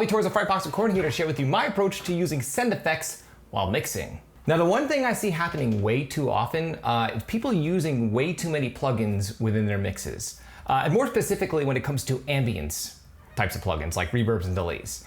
Bobby Torres of Frightbox Recording here to share with you my approach to using send effects while mixing. Now, the one thing I see happening way too often is people using way too many plugins within their mixes. And more specifically when it comes to ambience types of plugins like reverbs and delays.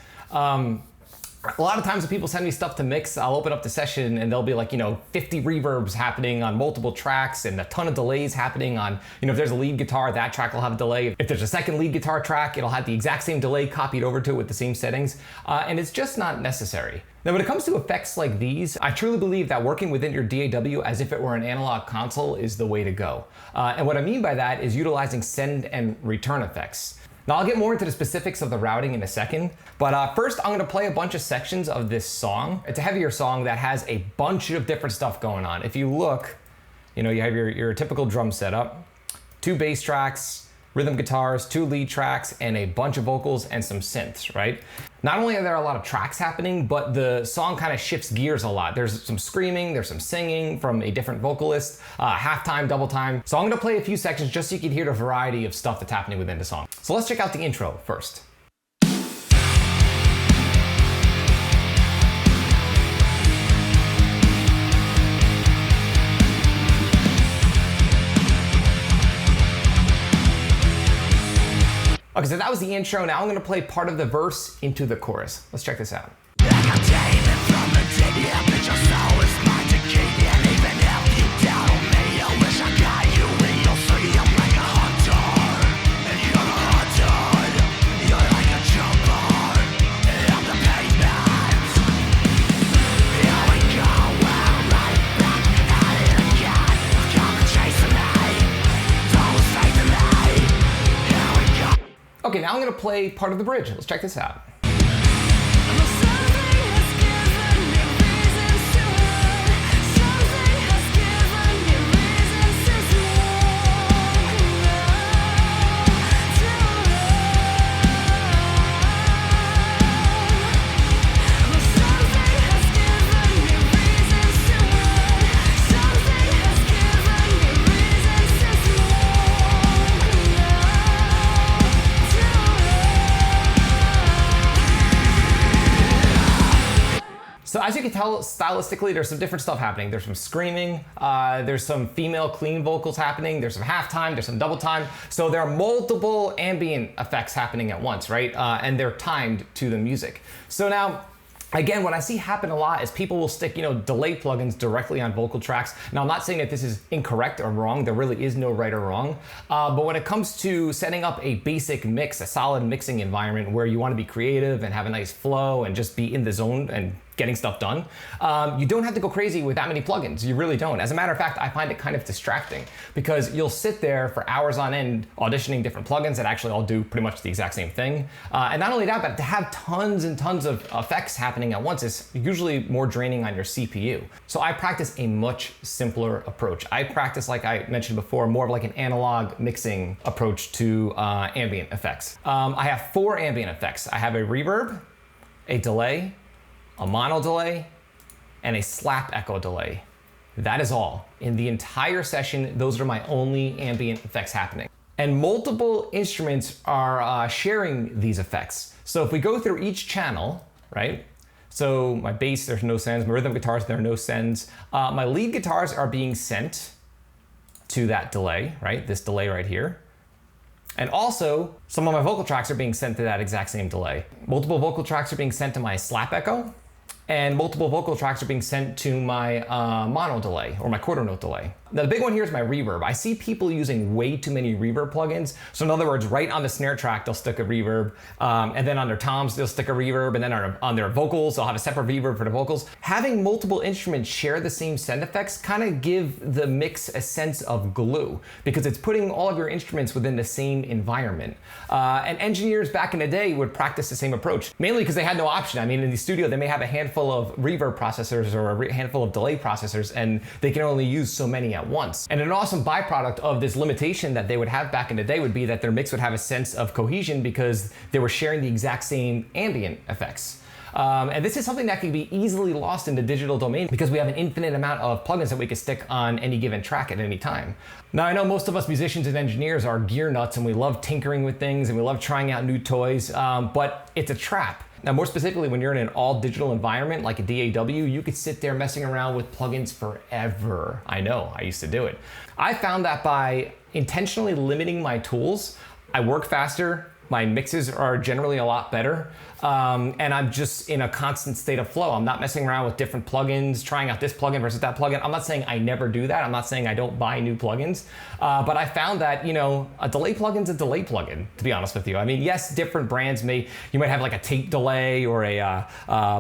A lot of times when people send me stuff to mix, I'll open up the session and there'll be like, 50 reverbs happening on multiple tracks and a ton of delays happening on, if there's a lead guitar, that track will have a delay. If there's a second lead guitar track, it'll have the exact same delay copied over to it with the same settings. And it's just not necessary. Now, when it comes to effects like these, I truly believe that working within your DAW as if it were an analog console is the way to go. And what I mean by that is utilizing send and return effects. Now, I'll get more into the specifics of the routing in a second, but first I'm gonna play a bunch of sections of this song. It's a heavier song that has a bunch of different stuff going on. If you look, you have your typical drum setup, 2 bass tracks, rhythm guitars, 2 lead tracks, and a bunch of vocals and some synths, right? Not only are there a lot of tracks happening, but the song kind of shifts gears a lot. There's some screaming, there's some singing from a different vocalist, halftime, double time. So I'm gonna play a few sections just so you can hear the variety of stuff that's happening within the song. So let's check out the intro first. Okay, so that was the intro. Now I'm gonna play part of the verse into the chorus. Let's check this out. Okay, now I'm gonna play part of the bridge. Let's check this out. So as you can tell, stylistically, there's some different stuff happening. There's some screaming, there's some female clean vocals happening, there's some halftime, there's some double time. So there are multiple ambient effects happening at once, right? And they're timed to the music. So now, again, what I see happen a lot is people will stick, delay plugins directly on vocal tracks. Now, I'm not saying that this is incorrect or wrong. There really is no right or wrong. But when it comes to setting up a basic mix, a solid mixing environment where you want to be creative and have a nice flow and just be in the zone and getting stuff done, you don't have to go crazy with that many plugins. You really don't. As a matter of fact, I find it kind of distracting because you'll sit there for hours on end auditioning different plugins that actually all do pretty much the exact same thing. And not only that, but to have tons and tons of effects happening at once is usually more draining on your CPU. So I practice a much simpler approach. I practice, like I mentioned before, more of like an analog mixing approach to ambient effects. I have 4 ambient effects. I have a reverb, a delay, a mono delay, and a slap echo delay. That is all. In the entire session, those are my only ambient effects happening. And multiple instruments are sharing these effects. So if we go through each channel, right? So my bass, there's no sends. My rhythm guitars, there are no sends. My lead guitars are being sent to that delay, right? This delay right here. And also, some of my vocal tracks are being sent to that exact same delay. Multiple vocal tracks are being sent to my slap echo, and multiple vocal tracks are being sent to my mono delay or my quarter note delay. Now, the big one here is my reverb. I see people using way too many reverb plugins. So in other words, right on the snare track, they'll stick a reverb, and then on their toms, they'll stick a reverb, and then on their vocals, they'll have a separate reverb for the vocals. Having multiple instruments share the same send effects kind of give the mix a sense of glue because it's putting all of your instruments within the same environment. And engineers back in the day would practice the same approach, mainly because they had no option. I mean, in the studio, they may have a handful of reverb processors or a handful of delay processors, and they can only use so many at once. And an awesome byproduct of this limitation that they would have back in the day would be that their mix would have a sense of cohesion because they were sharing the exact same ambient effects. And this is something that can be easily lost in the digital domain because we have an infinite amount of plugins that we can stick on any given track at any time. Now, I know most of us musicians and engineers are gear nuts and we love tinkering with things and we love trying out new toys, but it's a trap. Now, more specifically, when you're in an all digital environment like a DAW, you could sit there messing around with plugins forever. I know, I used to do it. I found that by intentionally limiting my tools, I work faster, my mixes are generally a lot better, and I'm just in a constant state of flow. I'm not messing around with different plugins, trying out this plugin versus that plugin. I'm not saying I never do that. I'm not saying I don't buy new plugins, but I found that, you know, a delay plugin's a delay plugin, to be honest with you. I mean, yes, different brands you might have like a tape delay or a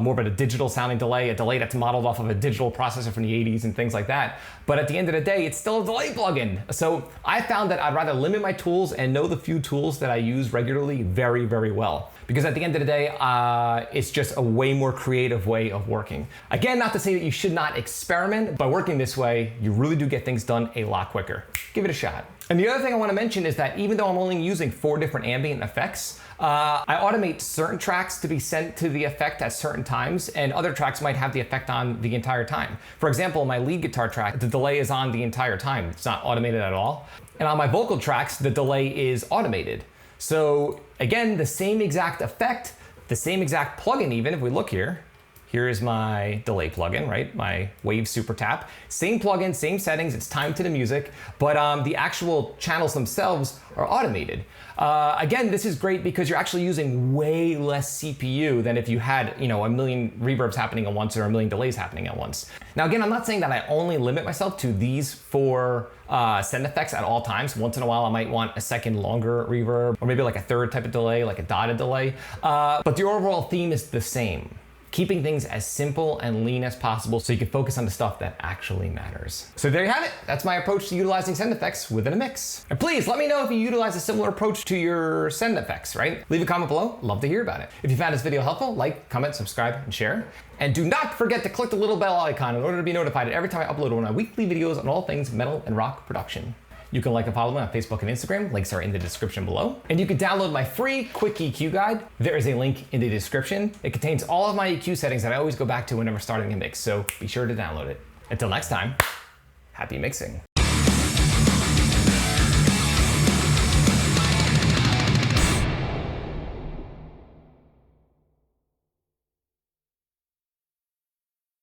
more of a digital sounding delay, a delay that's modeled off of a digital processor from the 80s and things like that. But at the end of the day, it's still a delay plugin. So I found that I'd rather limit my tools and know the few tools that I use regularly very, very well. Because at the end of the day, it's just a way more creative way of working. Again, not to say that you should not experiment, but working this way, you really do get things done a lot quicker. Give it a shot. And the other thing I want to mention is that even though I'm only using 4 different ambient effects, I automate certain tracks to be sent to the effect at certain times, and other tracks might have the effect on the entire time. For example, my lead guitar track, the delay is on the entire time. It's not automated at all. And on my vocal tracks, the delay is automated. So again, the same exact effect, the same exact plugin even, if we look here, here is my delay plugin, right? My Wave Super Tap. Same plugin, same settings, it's timed to the music, but the actual channels themselves are automated. Again, this is great because you're actually using way less CPU than if you had, you know, a million reverbs happening at once or a million delays happening at once. Now, again, I'm not saying that I only limit myself to these 4 send effects at all times. Once in a while, I might want a second longer reverb or maybe like a third type of delay, like a dotted delay. But the overall theme is the same. Keeping things as simple and lean as possible so you can focus on the stuff that actually matters. So there you have it. That's my approach to utilizing send effects within a mix. And please let me know if you utilize a similar approach to your send effects, right? Leave a comment below. Love to hear about it. If you found this video helpful, like, comment, subscribe, and share. And do not forget to click the little bell icon in order to be notified every time I upload one of my weekly videos on all things metal and rock production. You can like and follow me on Facebook and Instagram. Links are in the description below. And you can download my free quick EQ guide. There is a link in the description. It contains all of my EQ settings that I always go back to whenever starting a mix, so be sure to download it. Until next time, happy mixing.